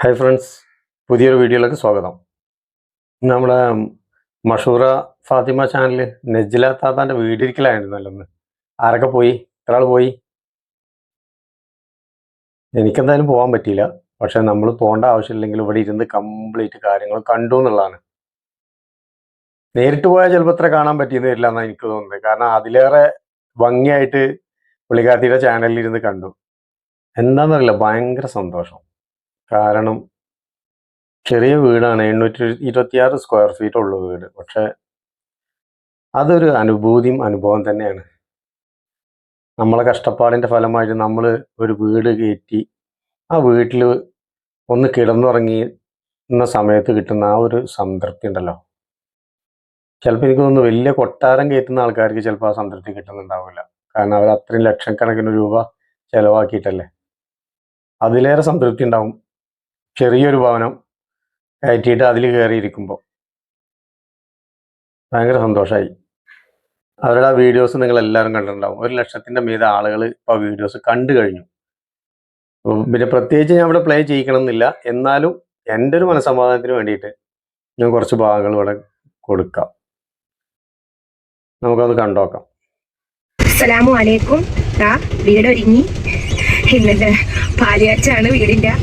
Hi friends, പുതിയൊരു വീഡിയോയിലേക്ക് സ്വാഗതം. നമ്മുടെ മഷൂറ ഫാത്തിമ ചാനൽ നജ്ല താത്താൻ്റെ വീടിരിക്കലായിരുന്നല്ലോ ഒന്ന്. ആരൊക്കെ പോയി? എത്ര ആൾ പോയി? എനിക്കെന്തായാലും പോകാൻ പറ്റിയില്ല. പക്ഷെ നമ്മൾ പോകേണ്ട ആവശ്യമില്ലെങ്കിൽ ഇവിടെ ഇരുന്ന് കംപ്ലീറ്റ് കാര്യങ്ങൾ കണ്ടു എന്നുള്ളതാണ്. നേരിട്ട് പോയാൽ ചിലപ്പോൾ അത്ര കാണാൻ പറ്റിയെന്ന് വരില്ല എന്നാണ് എനിക്ക് തോന്നുന്നത്. കാരണം അതിലേറെ ഭംഗിയായിട്ട് പുള്ളിക്കാത്തിയുടെ ചാനലിൽ ഇരുന്ന് കണ്ടു. എന്താണെന്നറിയില്ല, ഭയങ്കര സന്തോഷം. കാരണം ചെറിയ വീടാണ്, 826 സ്ക്വയർ ഫീറ്റ് ഉള്ള വീട്. പക്ഷെ അതൊരു അനുഭവം തന്നെയാണ്. നമ്മളെ കഷ്ടപ്പാടിൻ്റെ ഫലമായിട്ട് നമ്മൾ ഒരു വീട് കയറ്റി ആ വീട്ടിൽ ഒന്ന് കിടന്നുറങ്ങുന്ന സമയത്ത് കിട്ടുന്ന ആ ഒരു സംതൃപ്തി ഉണ്ടല്ലോ. ചിലപ്പോൾ എനിക്ക് തോന്നുന്നു വലിയ കൊട്ടാരം കയറ്റുന്ന ആൾക്കാർക്ക് ചിലപ്പോൾ ആ സംതൃപ്തി കിട്ടുന്നുണ്ടാവില്ല. കാരണം അവർ അത്രയും ലക്ഷക്കണക്കിന് രൂപ ചിലവാക്കിയിട്ടല്ലേ. അതിലേറെ സംതൃപ്തി ഉണ്ടാവും ചെറിയൊരു ഭവനം കയറ്റിയിട്ട് അതിൽ കയറിയിരിക്കുമ്പോൾ. ഭയങ്കര സന്തോഷമായി. അവരുടെ ആ വീഡിയോസ് നിങ്ങൾ എല്ലാവരും കണ്ടിട്ടുണ്ടാവും. 1 ലക്ഷത്തിൻ്റെ മീതെ ആളുകൾ ഇപ്പോൾ വീഡിയോസ് കണ്ടു കഴിഞ്ഞു. പിന്നെ പ്രത്യേകിച്ച് ഞാൻ ഇവിടെ പ്ലേ ചെയ്യിക്കണമെന്നില്ല. എന്നാലും എൻ്റെ ഒരു മനസ്സമാധാനത്തിന് വേണ്ടിയിട്ട് ഞാൻ കുറച്ച് ഭാഗങ്ങൾ ഇവിടെ കൊടുക്കാം. നമുക്കത് കണ്ടോക്കാം. അസ്സലാമു അലൈക്കും. വീട് ഒരുങ്ങി. ഇന്നത്തെ പാലിയാച്ചാണ് വീടിന്റെ.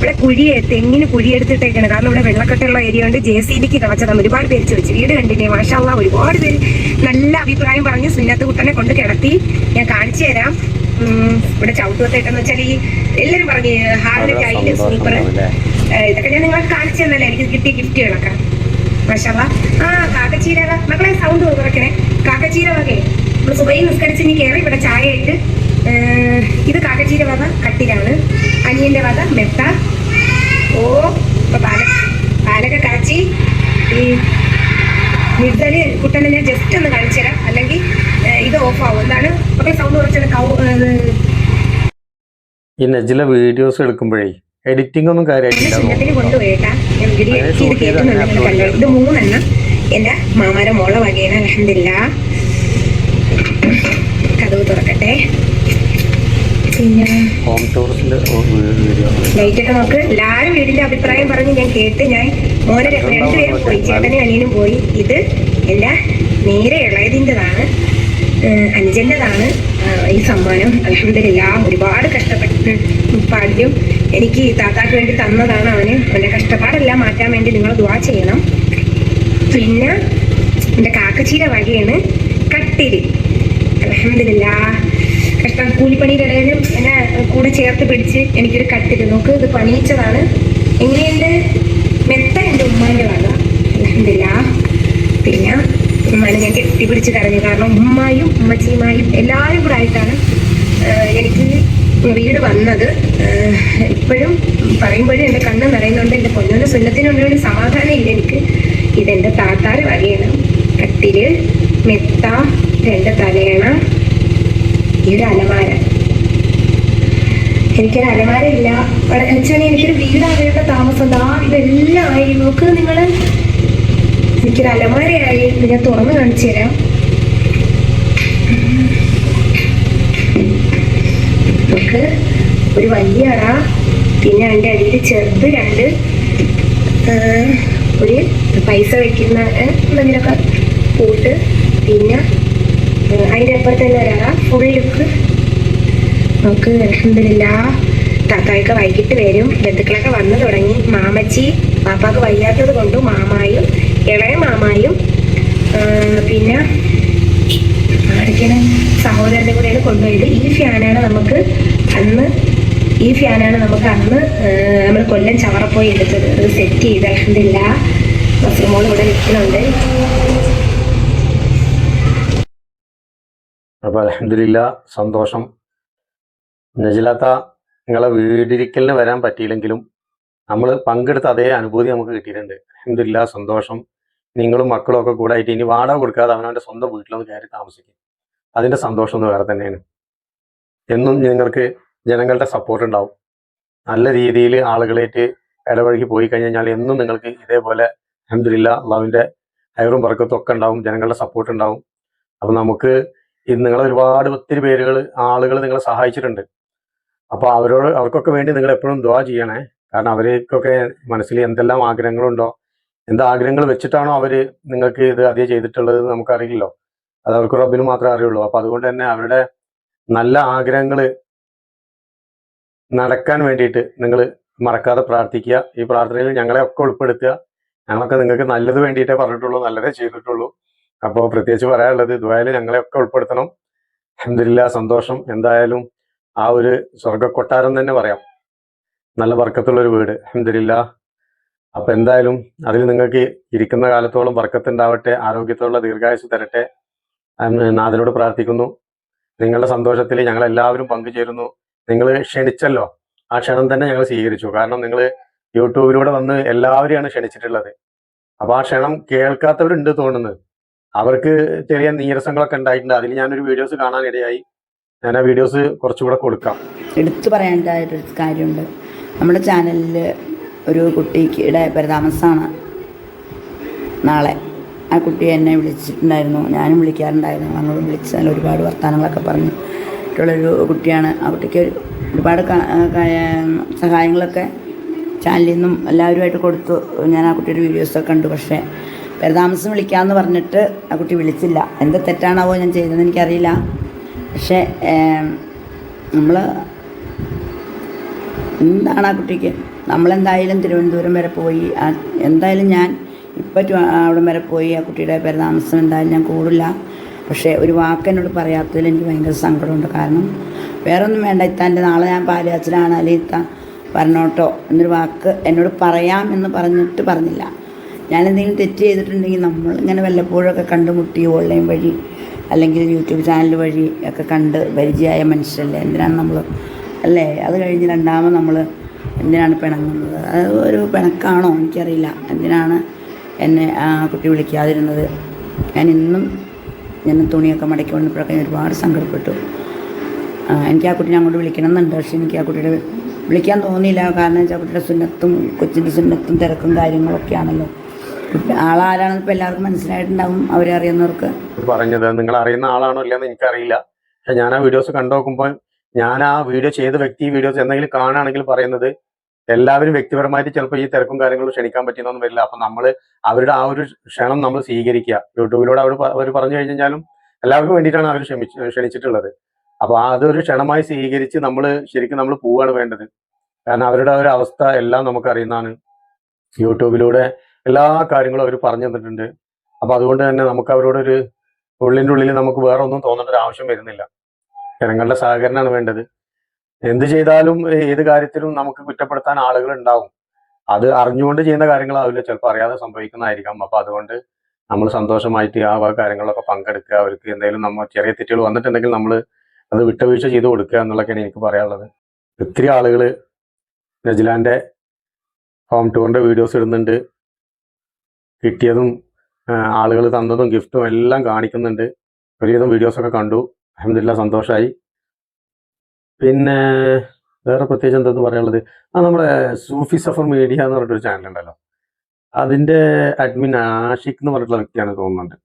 ഇവിടെ തെങ്ങിന് കുഴിയെടുത്തിട്ടേക്കാണ്. കാരണം ഇവിടെ വെള്ളക്കെട്ടുള്ള ഏരിയ കൊണ്ട് JCBക്ക് കളച്ചതാണ്. ഒരുപാട് പേര് ചോദിച്ചു വീട് കണ്ടില്ലേ, മാഷാ അല്ലാഹ്. ഒരുപാട് പേര് നല്ല അഭിപ്രായം പറഞ്ഞ് സുന്നത്ത് കുട്ടനെ കൊണ്ട് കിടത്തി. ഞാൻ കാണിച്ചു തരാം. ഇവിടെ ചവിട്ടുവത്തേക്കെന്ന് വെച്ചാൽ ഈ എല്ലാവരും പറഞ്ഞു ഹാളിന്റെ ടൈല് സൂപ്പർ. ഇതൊക്കെ ഞാൻ നിങ്ങൾക്ക് കാണിച്ചു തന്നല്ലേ എനിക്ക് കിട്ടിയ ഗിഫ്റ്റുകളൊക്കെ. മാഷാ അല്ലാഹ്. കാക്കച്ചീര മക്കളെ സൗണ്ട് കുറയ്ക്കണേ. കാക്കച്ചീര വകയെ നമ്മൾ സുബൈ നിസ്കരിച്ച് ഇനി കയറി ഇവിടെ ചായ ഇട്ട്. ഇത് കാക്കച്ചീര വക കട്ടിലാണ്. അനിയന്റെ വക മെത്ത. ഇപ്പൊ പാലൊക്കെ കാച്ചി ഈ മിർദല് കുട്ടനെ ഞാൻ ജസ്റ്റ് ഒന്ന് കാണിച്ചു തരാം, അല്ലെങ്കിൽ ഇത് ഓഫ് ആവും. എന്താണ് ഒക്കെ സൗണ്ട് കുറച്ചത്. ഈ നജ്ല വീഡിയോസ് എടുക്കുമ്പോഴേ എഡിറ്റിംഗ് ഒന്നും സുന്നത്തിന് കൊണ്ടുപോയിട്ടാ ഞാൻ വീഡിയോ ചെയ്ത് കേൾക്കുന്നുണ്ട്. കണ്ടോ, ഇത് 3 എണ്ണം എന്റെ മാമാരെ മോളെ വകയാണ്. അൽഹംദുലില്ലാഹ്. കതവ് തുറക്കട്ടെ. പിന്നെ ലൈറ്റൊക്കെ നോക്ക്. എല്ലാവരും വീടിന്റെ അഭിപ്രായം പറഞ്ഞ് ഞാൻ കേട്ട്. ഞാൻ മോനെ 2 പേരും പോയി, ചേട്ടനും അനിയനും പോയി. ഇത് എന്റെ നേരെ ഇളയതിൻ്റെതാണ്, അനുജന്റെതാണ് ഈ സമ്മാനം. അൽഹംദുലില്ലാഹ്. ഒരുപാട് കഷ്ടപ്പെട്ട് പാടിയും എനിക്ക് താത്താക്ക് വേണ്ടി തന്നതാണ്. അവന്റെ കഷ്ടപ്പാടെല്ലാം മാറ്റാൻ വേണ്ടി നിങ്ങൾ ദുആ ചെയ്യണം. പിന്നെ എന്റെ കാക്കച്ചീര വകയാണ് കട്ടില്. അൽഹംദുലില്ലാഹ്. കഷ്ടം കൂലിപ്പണിയുടെ ഇടയിലും എന്നെ കൂടെ ചേർത്ത് പിടിച്ച് എനിക്കൊരു കട്ടില്. നോക്ക്, ഇത് പണിയിച്ചതാണ്. എങ്ങനെയുണ്ട്? മെത്ത എൻ്റെ ഉമ്മാൻ്റെ വക. അൽഹംദുലില്ലാഹ്. പിന്നെ ഉമ്മാനെ ഞാൻ കെട്ടിപ്പിടിച്ച് കരഞ്ഞു. കാരണം ഉമ്മായും ഉമ്മച്ചിയുമായും എല്ലാവരും കൂടെ ആയിട്ടാണ് എനിക്ക് വീട് വന്നത്. ഇപ്പോഴും പറയുമ്പോഴും എൻ്റെ കണ്ണ് നിറയുന്നുണ്ട്. എൻ്റെ പൊന്നോന്റെ സുന്നത്തിനുണ്ടെങ്കിൽ സമാധാനം ഇല്ല എനിക്ക്. ഇതെൻ്റെ താത്താര് വകയാണ്. കട്ടില്, മെത്ത, 2 തലയണ, ഈ ഒരു അലമാര. എനിക്കൊരു അലമാര ഇല്ല. എനിക്കൊരു വീടാകേണ്ട താമസം. ഇതെല്ലാം ആയി. നോക്ക് നിങ്ങൾ, എനിക്കൊരു അലമാരയായി. ഞാൻ തുറന്ന് കാണിച്ചു തരാം. നമുക്ക് ഒരു വലിയ അറ, പിന്നെ അതിൻ്റെ അടിയിൽ ചെറുത് 2 ഒരു പൈസ വെക്കുന്ന എന്തെങ്കിലുമൊക്കെ കൂട്ട്, പിന്നെ അതിൻ്റെ അപ്പുറത്ത് തന്നെ ഒരറ ഫുൾ ലുക്ക്. നമുക്ക് അൽഹംദുലില്ലാഹ്. താത്തായൊക്കെ വൈകിട്ട് വരും. ബന്ധുക്കളൊക്കെ വന്നു തുടങ്ങി. മാമച്ചി പാപ്പാക്ക് വയ്യാത്തത് കൊണ്ട് മാമായും ഇളയ മാമായും പിന്നെ ആരൊക്കെയാണ് സഹോദരൻ്റെ കൂടെയാണ് കൊണ്ടുപോയത്. ഈ ഫാനാണ് നമുക്ക് അന്ന് നമ്മൾ കൊല്ലം ചവറപ്പോയി എടുത്തത്. അത് സെറ്റ് ചെയ്ത് അൽഹംദുലില്ലാഹ്. മസ്റുമോൾ ഇവിടെ നിൽക്കുന്നുണ്ട്. അപ്പോൾ അൽഹംദുലില്ലാഹ്, സന്തോഷം. നജ്ലാത്ത, നിങ്ങളെ വീടിരിക്കലിന് വരാൻ പറ്റിയില്ലെങ്കിലും നമ്മൾ പങ്കെടുത്ത അതേ അനുഭൂതി നമുക്ക് കിട്ടിയിട്ടുണ്ട്. അൽഹംദുലില്ലാഹ്, സന്തോഷം. നിങ്ങളും മക്കളും ഒക്കെ കൂടെ ആയിട്ട് ഇനി വാടക കൊടുക്കാതെ അവനവൻ്റെ സ്വന്തം വീട്ടിലൊന്ന് കയറി താമസിക്കും. അതിൻ്റെ സന്തോഷം ഒന്ന് വേറെ തന്നെയാണ്. എന്നും നിങ്ങൾക്ക് ജനങ്ങളുടെ സപ്പോർട്ട് ഉണ്ടാവും. നല്ല രീതിയിൽ ആളുകളായിട്ട് ഇടപഴകി പോയി കഴിഞ്ഞാൽ എന്നും നിങ്ങൾക്ക് ഇതേപോലെ അൽഹംദുലില്ലാഹ് അള്ളാഹുവിൻ്റെ ഹൈറും ബർക്കത്തും ഒക്കെ ഉണ്ടാവും. ജനങ്ങളുടെ സപ്പോർട്ട് ഉണ്ടാവും. അപ്പം നമുക്ക് ഇത് നിങ്ങളെ ഒത്തിരി ആളുകൾ നിങ്ങളെ സഹായിച്ചിട്ടുണ്ട്. അപ്പോൾ അവർക്കൊക്കെ വേണ്ടി നിങ്ങൾ എപ്പോഴും ദുആ ചെയ്യണേ. കാരണം അവർക്കൊക്കെ മനസ്സിൽ എന്തെല്ലാം ആഗ്രഹങ്ങളുണ്ടോ, എന്ത് ആഗ്രഹങ്ങൾ വെച്ചിട്ടാണോ അവർ നിങ്ങൾക്ക് ഇത് ആദ്യം ചെയ്തിട്ടുള്ളത് നമുക്കറിയില്ലല്ലോ. അത് അവർക്ക് റബ്ബിന് മാത്രമേ അറിയുള്ളൂ. അപ്പം അതുകൊണ്ട് തന്നെ അവരുടെ നല്ല ആഗ്രഹങ്ങൾ നടക്കാൻ വേണ്ടിയിട്ട് നിങ്ങൾ മറക്കാതെ പ്രാർത്ഥിക്കുക. ഈ പ്രാർത്ഥനയിൽ ഞങ്ങളെ ഒക്കെ ഉൾപ്പെടുത്തുക. ഞങ്ങളൊക്കെ നിങ്ങൾക്ക് നല്ലത് വേണ്ടിയിട്ടേ പറഞ്ഞിട്ടുള്ളൂ, നല്ലതേ ചെയ്തിട്ടുള്ളൂ. അപ്പോൾ പ്രത്യേകിച്ച് പറയാനുള്ളത് ദുആയിൽ ഞങ്ങളെ ഒക്കെ ഉൾപ്പെടുത്തണം. അൽഹംദുലില്ലാ, സന്തോഷം. എന്തായാലും ആ ഒരു സ്വർഗ്ഗ കൊട്ടാരം തന്നെ പറയാം, നല്ല ബർക്കത്തുള്ളൊരു വീട്, അൽഹംദുലില്ലാ. അപ്പം എന്തായാലും അതിൽ നിങ്ങൾക്ക് ഇരിക്കുന്ന കാലത്തോളം ബർക്കത്തുണ്ടാവട്ടെ, ആരോഗ്യത്തോടുള്ള ദീർഘായുസ് തരട്ടെ. നാഥനോട് പ്രാർത്ഥിക്കുന്നു. നിങ്ങളുടെ സന്തോഷത്തിൽ ഞങ്ങളെല്ലാവരും പങ്കുചേരുന്നു. നിങ്ങൾ ക്ഷണിച്ചല്ലോ, ആ ക്ഷണം തന്നെ ഞങ്ങൾ സ്വീകരിച്ചു. കാരണം നിങ്ങൾ യൂട്യൂബിലൂടെ വന്ന് എല്ലാവരെയാണ് ക്ഷണിച്ചിട്ടുള്ളത്. അപ്പോൾ ആ ക്ഷണം കേൾക്കാത്തവരുണ്ട് തോന്നുന്നത്. അവർക്ക് ചെറിയ നീരസങ്ങളൊക്കെ ഉണ്ടായിട്ടുണ്ട്. അതിൽ ഞാനൊരു വീഡിയോസ് കാണാനിടയായി. ഞാൻ ആ വീഡിയോസ് കുറച്ചുകൂടെ കൊടുക്കാം. എടുത്തു പറയേണ്ടതായിട്ടൊരു കാര്യമുണ്ട്. നമ്മുടെ ചാനലിൽ ഒരു കുട്ടിയുടെ പരിതാമസമാണ് നാളെ. ആ കുട്ടി എന്നെ വിളിച്ചിട്ടുണ്ടായിരുന്നു, ഞാനും വിളിക്കാറുണ്ടായിരുന്നു. അങ്ങോട്ടും വിളിച്ചാൽ ഒരുപാട് വർത്തമാനങ്ങളൊക്കെ പറഞ്ഞിട്ടുള്ളൊരു കുട്ടിയാണ്. ആ കുട്ടിക്ക് ഒരുപാട് സഹായങ്ങളൊക്കെ ചാനലിൽ നിന്നും എല്ലാവരുമായിട്ട് കൊടുത്തു. ഞാൻ ആ കുട്ടിയുടെ വീഡിയോസൊക്കെ കണ്ടു. പക്ഷേ പരിതാമസം വിളിക്കാമെന്ന് പറഞ്ഞിട്ട് ആ കുട്ടി വിളിച്ചില്ല. എന്ത് തെറ്റാണാവോ ഞാൻ ചെയ്തതെന്ന് എനിക്കറിയില്ല. പക്ഷേ നമ്മൾ എന്താണ് ആ കുട്ടിക്ക്, നമ്മളെന്തായാലും തിരുവനന്തപുരം വരെ പോയി, എന്തായാലും ഞാൻ ഇപ്പം അവിടെ വരെ പോയി ആ കുട്ടിയുടെ പരിതാമസം എന്തായാലും ഞാൻ കൂടില്ല. പക്ഷേ ഒരു വാക്ക് എന്നോട് പറയാത്തതിൽ എനിക്ക് ഭയങ്കര സങ്കടമുണ്ട്. കാരണം വേറെ ഒന്നും വേണ്ട, ഇത്താൻ്റെ നാളെ ഞാൻ പാലുകാച്ചിലാണ്, അല്ലെങ്കിൽ ഇത്ത പറഞ്ഞോട്ടോ എന്നൊരു വാക്ക് എന്നോട് പറയാം എന്ന് പറഞ്ഞില്ല. ഞാനെന്തെങ്കിലും തെറ്റ് ചെയ്തിട്ടുണ്ടെങ്കിൽ നമ്മൾ ഇങ്ങനെ വല്ലപ്പോഴൊക്കെ കണ്ടുമുട്ടി ഓൺലൈൻ വഴി അല്ലെങ്കിൽ യൂട്യൂബ് ചാനൽ വഴി ഒക്കെ കണ്ട് പരിചയമായ മനുഷ്യരല്ലേ, എന്തിനാണ് നമ്മൾ അല്ലേ? അത് കഴിഞ്ഞ് രണ്ടാമത് നമ്മൾ എന്തിനാണ് പിണങ്ങുന്നത്? അത് ഒരു പിണക്കാണോ എനിക്കറിയില്ല. എന്തിനാണ് എന്നെ ആ കുട്ടി വിളിക്കാതിരുന്നത്? ഞാൻ തുണിയൊക്കെ മടക്കി വന്നപ്പോഴൊക്കെ ഒരുപാട് സങ്കടപ്പെട്ടു. എനിക്ക് ആ കുട്ടീനെ അങ്ങോട്ട് വിളിക്കണം എന്നുണ്ട്. പക്ഷേ എനിക്ക് ആ കുട്ടിയുടെ വിളിക്കാൻ തോന്നിയില്ല. കാരണം വെച്ചാൽ കുട്ടിയുടെ സുന്നത്തും കൊച്ചിൻ്റെ സുന്നത്തും തിരക്കും കാര്യങ്ങളൊക്കെ ആണല്ലോ. ആളാരാണെന്ന് ഇപ്പോൾ എല്ലാവർക്കും മനസ്സിലായിട്ടുണ്ടാവും, അവരെ അറിയുന്നവർക്ക്. പറഞ്ഞത് നിങ്ങൾ അറിയുന്ന ആളാണോ ഇല്ലെന്ന് എനിക്കറിയില്ല. പക്ഷെ ഞാൻ ആ വീഡിയോസ് കണ്ടു നോക്കുമ്പോൾ ഞാൻ ആ വീഡിയോ ചെയ്ത വ്യക്തി വീഡിയോസ് എന്തെങ്കിലും കാണുകയാണെങ്കിൽ പറയുന്നത് എല്ലാവരും വ്യക്തിപരമായിട്ട് ചിലപ്പോൾ ഈ തിരക്കും കാര്യങ്ങളും ക്ഷണിക്കാൻ പറ്റുന്നൊന്നും വരില്ല. അപ്പം നമ്മൾ അവരുടെ ആ ഒരു ക്ഷണം നമ്മൾ സ്വീകരിക്കുക. യൂട്യൂബിലൂടെ അവർ പറഞ്ഞു കഴിഞ്ഞാലും എല്ലാവർക്കും വേണ്ടിയിട്ടാണ് അവർ ക്ഷണിച്ചിട്ടുള്ളത്. അപ്പോൾ അതൊരു ക്ഷണമായി സ്വീകരിച്ച് ശരിക്കും നമ്മൾ പോവുകയാണ് വേണ്ടത്. കാരണം അവരുടെ ഒരു അവസ്ഥ എല്ലാം നമുക്ക് അറിയുന്നതാണ്. യൂട്യൂബിലൂടെ എല്ലാ കാര്യങ്ങളും അവർ പറഞ്ഞു തന്നിട്ടുണ്ട്. അപ്പോൾ അതുകൊണ്ട് തന്നെ നമുക്ക് അവരോടൊരു ഉള്ളിൻ്റെ ഉള്ളിൽ നമുക്ക് വേറെ ഒന്നും തോന്നേണ്ട ഒരു ആവശ്യം വരുന്നില്ല. ജനങ്ങളുടെ സഹകരണമാണ് വേണ്ടത്. എന്ത് ചെയ്താലും ഏത് കാര്യത്തിലും നമുക്ക് കുറ്റപ്പെടുത്താൻ ആളുകൾ ഉണ്ടാവും. അത് അറിഞ്ഞുകൊണ്ട് ചെയ്യുന്ന കാര്യങ്ങളാവില്ല, ചിലപ്പോൾ അറിയാതെ സംഭവിക്കുന്നതായിരിക്കാം. അപ്പോൾ അതുകൊണ്ട് നമ്മൾ സന്തോഷമായിട്ട് ആ കാര്യങ്ങളിലൊക്കെ പങ്കെടുക്കുക. അവർക്ക് എന്തെങ്കിലും ചെറിയ തെറ്റുകൾ വന്നിട്ടുണ്ടെങ്കിൽ നമ്മൾ അത് വിട്ടുവീഴ്ച ചെയ്ത് കൊടുക്കുക എന്നുള്ളതൊക്കെയാണ് എനിക്ക് പറയാനുള്ളത്. ഒത്തിരി ആളുകൾ നജ്ലാൻ്റെ ഹോം ടൂറിൻ്റെ വീഡിയോസ് ഇടുന്നുണ്ട്. കിട്ടിയതും ആളുകൾ തന്നതും ഗിഫ്റ്റും എല്ലാം കാണിക്കുന്നുണ്ട്. ഒരുവിധം വീഡിയോസൊക്കെ കണ്ടു, അൽഹംദുലില്ലാ, സന്തോഷമായി. പിന്നെ വേറെ പ്രത്യേകിച്ച് എന്തെന്ന് പറയാനുള്ളത്, നമ്മുടെ സൂഫി സഫർ മീഡിയ എന്ന് പറഞ്ഞിട്ടൊരു ചാനലുണ്ടല്ലോ, അതിൻ്റെ അഡ്മിൻ ആഷിഖ് എന്ന് പറഞ്ഞിട്ടുള്ള വ്യക്തിയാണ് തോന്നുന്നുണ്ട്.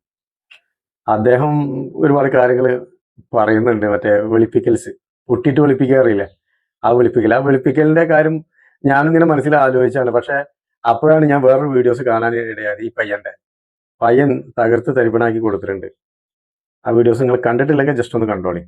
അദ്ദേഹം ഒരുപാട് കാര്യങ്ങൾ പറയുന്നുണ്ട്. മറ്റേ വെളുപ്പിക്കൽസ്, പൊട്ടിയിട്ട് വെളുപ്പിക്കാറില്ലേ, ആ വെളുപ്പിക്കലിൻ്റെ കാര്യം ഞാനിങ്ങനെ മനസ്സിൽ ആലോചിച്ചാണ്. പക്ഷെ അപ്പോഴാണ് ഞാൻ വേറൊരു വീഡിയോസ് കാണാൻ ഇടയായത്. ഈ പയ്യൻ തകർത്ത് തരിപ്പണാക്കി കൊടുത്തിട്ടുണ്ട്. ആ വീഡിയോസ് നിങ്ങൾ കണ്ടിട്ടില്ലെങ്കിൽ ജസ്റ്റ് ഒന്ന് കണ്ടോളി.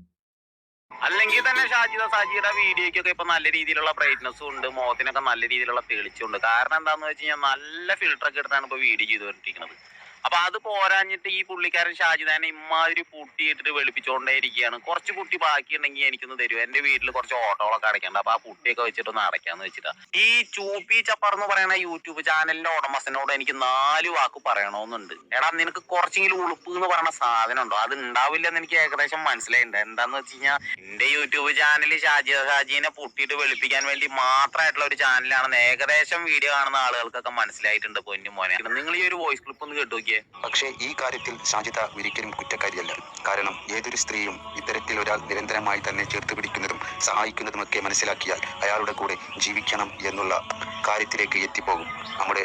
അല്ലെങ്കിൽ തന്നെ സാജിയുടെ വീഡിയോക്കൊക്കെ ഇപ്പൊ നല്ല രീതിയിലുള്ള ബ്രൈറ്റ്നസ്സും ഉണ്ട്, മുഖത്തിനൊക്കെ നല്ല രീതിയിലുള്ള തെളിച്ചുണ്ട്. കാരണം എന്താന്ന് വെച്ച് കഴിഞ്ഞാൽ നല്ല ഫിൽട്ടർ ഒക്കെ എടുത്താണ് ഇപ്പൊ വീഡിയോ ചെയ്തുകൊണ്ടിരിക്കുന്നത്. അപ്പൊ അത് പോരാഞ്ഞിട്ട് ഈ പുള്ളിക്കാരൻ ഷാജിദാനെ ഇമാതിരി പുട്ടിയിട്ടിട്ട് വെളുപ്പിച്ചോണ്ടേ ഇരിക്കുകയാണ്. കുറച്ച് പുട്ടി ബാക്കിയുണ്ടെങ്കിൽ എനിക്കൊന്ന് തരും, എന്റെ വീട്ടിൽ കുറച്ച് ഓട്ടോകളൊക്കെ അടയ്ക്കണ്ട, അപ്പൊ ആ പുട്ടിയൊക്കെ വെച്ചിട്ടൊന്ന് അടയ്ക്കാന്ന് വെച്ചിട്ടാ. ഈ ചൂപ്പി ചപ്പർ എന്ന് പറയുന്ന യൂട്യൂബ് ചാനലിന്റെ ഉടമസ്ഥനോട് എനിക്ക് 4 വാക്ക് പറയണമെന്നുണ്ട്. എടാ, നിനക്ക് കുറച്ചെങ്കിലും ഉളുപ്പ് എന്ന് പറയുന്ന സാധനം ഉണ്ടോ? അത് ഉണ്ടാവില്ലെന്ന് എനിക്ക് ഏകദേശം മനസ്സിലായിട്ടുണ്ട്. എന്താന്ന് വെച്ച് കഴിഞ്ഞാൽ എന്റെ യൂട്യൂബ് ചാനൽ ഷാജീനെ പുട്ടിയിട്ട് വെളുപ്പിക്കാൻ വേണ്ടി മാത്രമായിട്ടുള്ള ഒരു ചാനലാണെന്ന് ഏകദേശം വീഡിയോ കാണുന്ന ആളുകൾക്കൊക്കെ മനസ്സിലായിട്ടുണ്ട്. പൊന്നു മോനെ, നിങ്ങൾ ഈ ഒരു വോയിസ് ക്ലിപ്പ് ഒന്ന് കേട്ടു. പക്ഷേ ഈ കാര്യത്തിൽ ഷാജിദ ഒരിക്കലും കുറ്റക്കാരിയല്ല. കാരണം ഏതൊരു സ്ത്രീയും ഇത്തരത്തിൽ ഒരാൾ നിരന്തരമായി തന്നെ ചേർത്ത് പിടിക്കുന്നതും സഹായിക്കുന്നതുമൊക്കെ മനസ്സിലാക്കിയാൽ അയാളുടെ കൂടെ ജീവിക്കണം എന്നുള്ള കാര്യത്തിലേക്ക് എത്തിപ്പോകും. നമ്മുടെ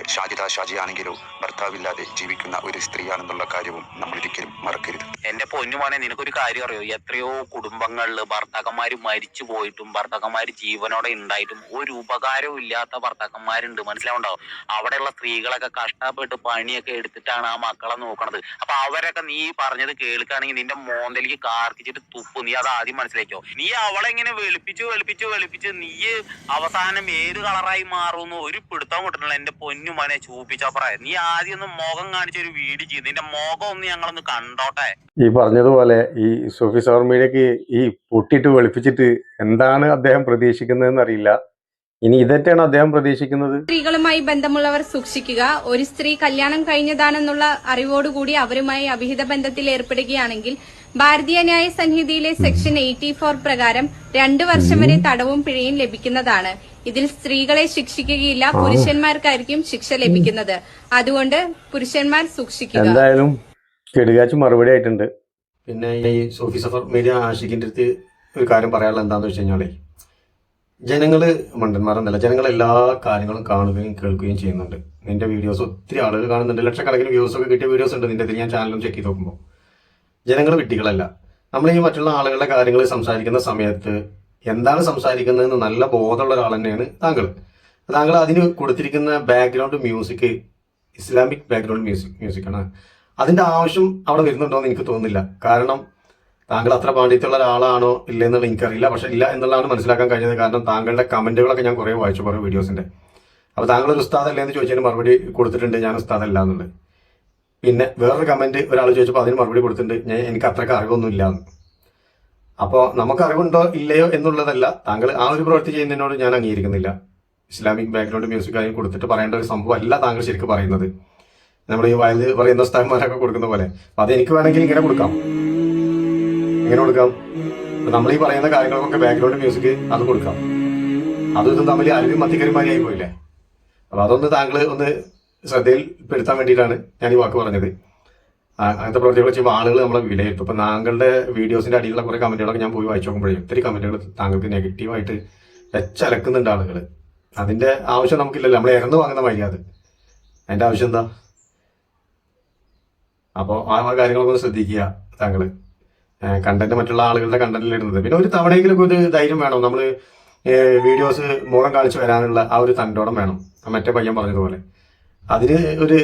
ഷാജിയാണെങ്കിലോ ഭർത്താവില്ലാതെ ജീവിക്കുന്ന ഒരു സ്ത്രീയാണെന്നുള്ള കാര്യവും നമ്മൾ ഒരിക്കലും മറക്കരുത്. എന്റെ പൊന്നുമോനെ, നിനക്കൊരു കാര്യം അറിയോ? എത്രയോ കുടുംബങ്ങളില് ഭർത്താക്കന്മാര് മരിച്ചു പോയിട്ടും ഭർത്താക്കന്മാര് ജീവനോടെ ഉണ്ടായിട്ടും ഒരു ഉപകാരവും ഇല്ലാത്ത ഭർത്താക്കന്മാരുണ്ട്, മനസ്സിലാവുണ്ടാവും. അവിടെയുള്ള സ്ത്രീകളൊക്കെ കഷ്ടപ്പെട്ട് പണിയൊക്കെ എടുത്തിട്ടാണ് ആ മക്കളെ നോക്കണത്. അപ്പൊ അവരൊക്കെ നീ പറഞ്ഞത് കേൾക്കുകയാണെങ്കിൽ നിന്റെ മോന്തലിക്ക് കാർക്കിച്ചിട്ട് തുപ്പ്. നീ അത് ആദ്യം മനസ്സിലാക്കോ. നീ അവളെ ഇങ്ങനെ വെളുപ്പിച്ച് നീ അവസാനം ഏത് കളറായി മാറുമെന്ന് ഒരു പിടുത്തം കിട്ടണില്ല. എന്റെ പൊന്നുമോനെ ചൂപ്പിച്ചപ്പറ, നീ ആദ്യം ഒന്ന് മുഖം കാണിച്ച ഒരു വീഡിയോ ചെയ്ത് നിന്റെ മുഖം ഒന്ന് ഞങ്ങളൊന്ന് കണ്ടോട്ടെ. ഈ പറഞ്ഞതുപോലെ ഈ സോഫി സവർമീഡിയക്ക് ഈ പൊട്ടിയിട്ട് വെളുപ്പിച്ചിട്ട് എന്താണ് അദ്ദേഹം പ്രതീക്ഷിക്കുന്നതെന്ന് അറിയില്ല. ഇനി ഇതൊക്കെയാണ് അദ്ദേഹം പ്രതീക്ഷിക്കുന്നത്. സ്ത്രീകളുമായി ബന്ധമുള്ളവർ സൂക്ഷിക്കുക. ഒരു സ്ത്രീ കല്യാണം കഴിഞ്ഞതാണെന്നുള്ള അറിവോടുകൂടി അവരുമായി അവിഹിത ബന്ധത്തിൽ ഏർപ്പെടുകയാണെങ്കിൽ ഭാരതീയ ന്യായ സംഹിതയിലെ സെക്ഷൻ 84 പ്രകാരം 2 വർഷം വരെ തടവും പിഴയും ലഭിക്കുന്നതാണ്. ഇതിൽ സ്ത്രീകളെ ശിക്ഷിക്കുകയില്ല, പുരുഷന്മാർക്കായിരിക്കും ശിക്ഷ ലഭിക്കുന്നത്. അതുകൊണ്ട് പുരുഷന്മാർ സൂക്ഷിക്കുക. എന്തായാലും കെടുകാച്ച് മറുപടി ആയിട്ടുണ്ട്. പിന്നെ ഈ സോഫി സഫർ മീഡിയ ആഷിഖിൻ്റെ അടുത്ത് ഒരു കാര്യം പറയാനുള്ളത് എന്താണെന്ന് വെച്ച് കഴിഞ്ഞാൽ, ജനങ്ങൾ മണ്ടന്മാരെന്നല്ല, ജനങ്ങൾ എല്ലാ കാര്യങ്ങളും കാണുകയും കേൾക്കുകയും ചെയ്യുന്നുണ്ട്. നിന്റെ വീഡിയോസ് ഒത്തിരി ആളുകൾ കാണുന്നുണ്ട്, ലക്ഷക്കണക്കിന് വ്യൂസൊക്കെ കിട്ടിയ വീഡിയോസ് ഉണ്ട് നിന്റെ ഇതിൽ. ഞാൻ ചാനലും ചെക്ക് ചെയ്ത് നോക്കുമ്പോൾ ജനങ്ങൾ വിട്ടികളല്ല. നമ്മൾ ഈ മറ്റുള്ള ആളുകളുടെ കാര്യങ്ങൾ സംസാരിക്കുന്ന സമയത്ത് എന്താണ് സംസാരിക്കുന്നതെന്ന് നല്ല ബോധമുള്ള ഒരാൾ തന്നെയാണ് താങ്കൾ അതിന് കൊടുത്തിരിക്കുന്ന ബാക്ക്ഗ്രൗണ്ട് മ്യൂസിക് ഇസ്ലാമിക് ബാക്ക്ഗ്രൗണ്ട് മ്യൂസിക്കാണ്. അതിൻ്റെ ആവശ്യം അവിടെ വരുന്നുണ്ടോ എന്ന് എനിക്ക് തോന്നുന്നില്ല. കാരണം താങ്കൾ അത്ര പാണ്ഡിത്യമുള്ള ഒരാളാണോ ഇല്ലെന്നുള്ള എനിക്കറിയില്ല. പക്ഷെ ഇല്ല എന്നുള്ളതാണ് മനസ്സിലാക്കാൻ കഴിഞ്ഞത്. കാരണം താങ്കളുടെ കമൻറ്റുകളൊക്കെ ഞാൻ കുറേ വായിച്ചു, കുറേ വീഡിയോസിൻ്റെ. അപ്പോൾ താങ്കൾ ഒരു ഉസ്താദല്ലേ എന്ന് ചോദിച്ചതിന് മറുപടി കൊടുത്തിട്ടുണ്ട്, ഞാൻ ഉസ്താദല്ല എന്നുള്ളത്. പിന്നെ വേറൊരു കമൻറ്റ് ഒരാൾ ചോദിച്ചപ്പോൾ അതിന് മറുപടി കൊടുത്തിട്ടുണ്ട്, എനിക്ക് അത്രയ്ക്ക് അറിവൊന്നും ഇല്ല എന്ന്. അപ്പോൾ നമുക്ക് അറിവുണ്ടോ ഇല്ലയോ എന്നുള്ളതല്ല, താങ്കൾ ആ ഒരു പ്രവൃത്തി ചെയ്യുന്നതിനോട് ഞാൻ അംഗീകരിക്കുന്നില്ല. ഇസ്ലാമിക് ബാക്ക്ഗ്രൗണ്ട് മ്യൂസിക് ആയി കൊടുത്തിട്ട് പറയേണ്ട ഒരു സംഭവം അല്ല താങ്കൾ ശരിക്കും പറയുന്നത്. നമ്മൾ ഈ വയലിൽ പറയുന്ന ഉസ്താദന്മാരൊക്കെ കൊടുക്കുന്ന പോലെ. അപ്പം അതെനിക്ക് വേണമെങ്കിൽ ഇങ്ങനെ കൊടുക്കാം. നമ്മൾ ഈ പറയുന്ന കാര്യങ്ങൾക്കൊക്കെ ബാക്ക്ഗ്രൗണ്ട് മ്യൂസിക് അത് കൊടുക്കാം. അതും തമ്മിൽ അരുവിയും മത്തിക്കരിമാരിയായി പോയില്ലേ. അപ്പം അതൊന്ന് താങ്കൾ ഒന്ന് ശ്രദ്ധയിൽപ്പെടുത്താൻ വേണ്ടിയിട്ടാണ് ഞാൻ ഈ വാക്ക് പറഞ്ഞത്. അങ്ങനത്തെ പ്രവൃത്തികൾ ചെയ്യുമ്പോൾ ആളുകൾ നമ്മളെ വിലയിരുത്തും. ഇപ്പം താങ്കളുടെ വീഡിയോസിൻ്റെ അടിയിലുള്ള കുറേ കമൻറ്റുകളൊക്കെ ഞാൻ പോയി വായിച്ചു നോക്കുമ്പോഴേ ഒത്തിരി കമൻറ്റുകൾ താങ്കൾക്ക് നെഗറ്റീവായിട്ട് വെച്ചലക്കുന്നുണ്ട് ആളുകൾ. അതിൻ്റെ ആവശ്യം നമുക്കില്ലല്ലോ, നമ്മൾ ഇറന്ന് വാങ്ങുന്ന മര്യാദ. അതിൻ്റെ ആവശ്യം എന്താ? അപ്പോൾ ആ കാര്യങ്ങളൊക്കെ ഒന്ന് ശ്രദ്ധിക്കുക താങ്കൾ. കണ്ടന്റ് മറ്റുള്ള ആളുകളുടെ കണ്ടന്റിൽ ഇടുന്നത്. പിന്നെ ഒരു തവണയെങ്കിലും ഒരു ധൈര്യം വേണം. നമ്മൾ വീഡിയോസ് മുഖം കാണിച്ച് വരാനുള്ള ആ ഒരു തൻ്റോടം വേണം. മറ്റേ പയ്യൻ പറഞ്ഞതുപോലെ അതിന് ഒരു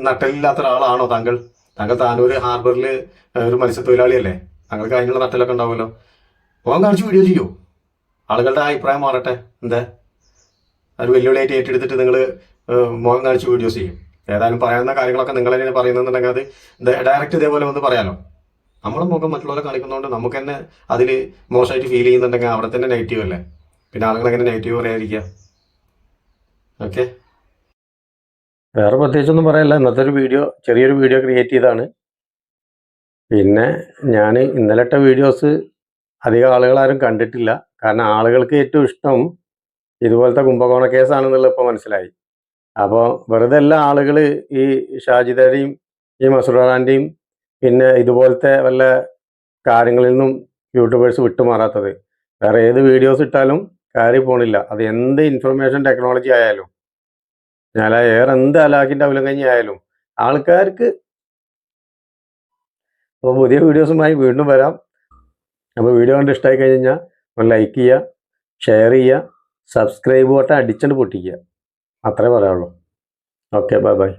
നട്ടലില്ലാത്ത ഒരാളാണോ താങ്കൾ? താനൂർ ഹാർബറിൽ ഒരു മത്സ്യത്തൊഴിലാളിയല്ലേ? താങ്കൾക്ക് അതിനുള്ള നട്ടലൊക്കെ ഉണ്ടാവുമല്ലോ. മുഖം കാണിച്ച് വീഡിയോ ചെയ്യൂ, ആളുകളുടെ അഭിപ്രായം മാറട്ടെ. എന്താ ഒരു വെല്ലുവിളിയായിട്ട് ഏറ്റെടുത്തിട്ട് നിങ്ങൾ മുഖം കാണിച്ച് വീഡിയോസ് ചെയ്യും. ഏതായാലും പറയുന്ന കാര്യങ്ങളൊക്കെ നിങ്ങൾ തന്നെ പറയുന്നുണ്ടെങ്കിൽ അത് ഡയറക്റ്റ് ഇതേപോലെ ഒന്ന് പറയാലോ. നമ്മുടെ മുഖം മറ്റുള്ളവരെ കാണിക്കുന്നതുകൊണ്ട് നമുക്ക് തന്നെ അതിൽ മോശമായിട്ട് ഫീൽ ചെയ്യുന്നുണ്ടെങ്കിൽ അവിടെ തന്നെ നെഗറ്റീവ് അല്ലേ. പിന്നെ ആളുകൾ എങ്ങനെ നെഗറ്റീവ് പറയാതിരിക്കുക? ഓക്കെ, വേറെ പ്രത്യേകിച്ചൊന്നും പറയാനില്ല. ഇന്നത്തെ ഒരു വീഡിയോ ചെറിയൊരു വീഡിയോ ക്രിയേറ്റ് ചെയ്താണ്. പിന്നെ ഞാൻ ഇന്നലെ ഇട്ട വീഡിയോസ് അധികം ആളുകളാരും കണ്ടിട്ടില്ല. കാരണം ആളുകൾക്ക് ഏറ്റവും ഇഷ്ടം ഇതുപോലത്തെ കുംഭകോണ കേസാണെന്നുള്ളത് ഇപ്പോൾ മനസ്സിലായി. അപ്പോൾ വെറുതെ എല്ലാ ആളുകൾ ഈ ഷാജിദയുടെയും ഈ മസൂറാൻ്റെയും പിന്നെ ഇതുപോലത്തെ വല്ല കാര്യങ്ങളിൽ നിന്നും യൂട്യൂബേഴ്സ് വിട്ടുമാറാത്തത്. വേറെ ഏത് വീഡിയോസ് ഇട്ടാലും കാര്യം പോണില്ല. അത് എന്ത് ഇൻഫർമേഷൻ ടെക്നോളജി ആയാലും, ഞാൻ വേറെ എന്ത് അലാഖിൻ്റെ അവലങ്കഞ്ഞി ആയാലും ആൾക്കാർക്ക്. അപ്പോൾ പുതിയ വീഡിയോസുമായി വീണ്ടും വരാം. അപ്പോൾ വീഡിയോ കണ്ട് ഇഷ്ടമായി കഴിഞ്ഞാൽ ഒന്ന് ലൈക്ക് ചെയ്യുക, ഷെയർ ചെയ്യുക, സബ്സ്ക്രൈബ് ബട്ടൺ അടിച്ചുകൊണ്ട് പൊട്ടിക്കുക. അത്രേ പറയാനുള്ളൂ. Okay, bye bye.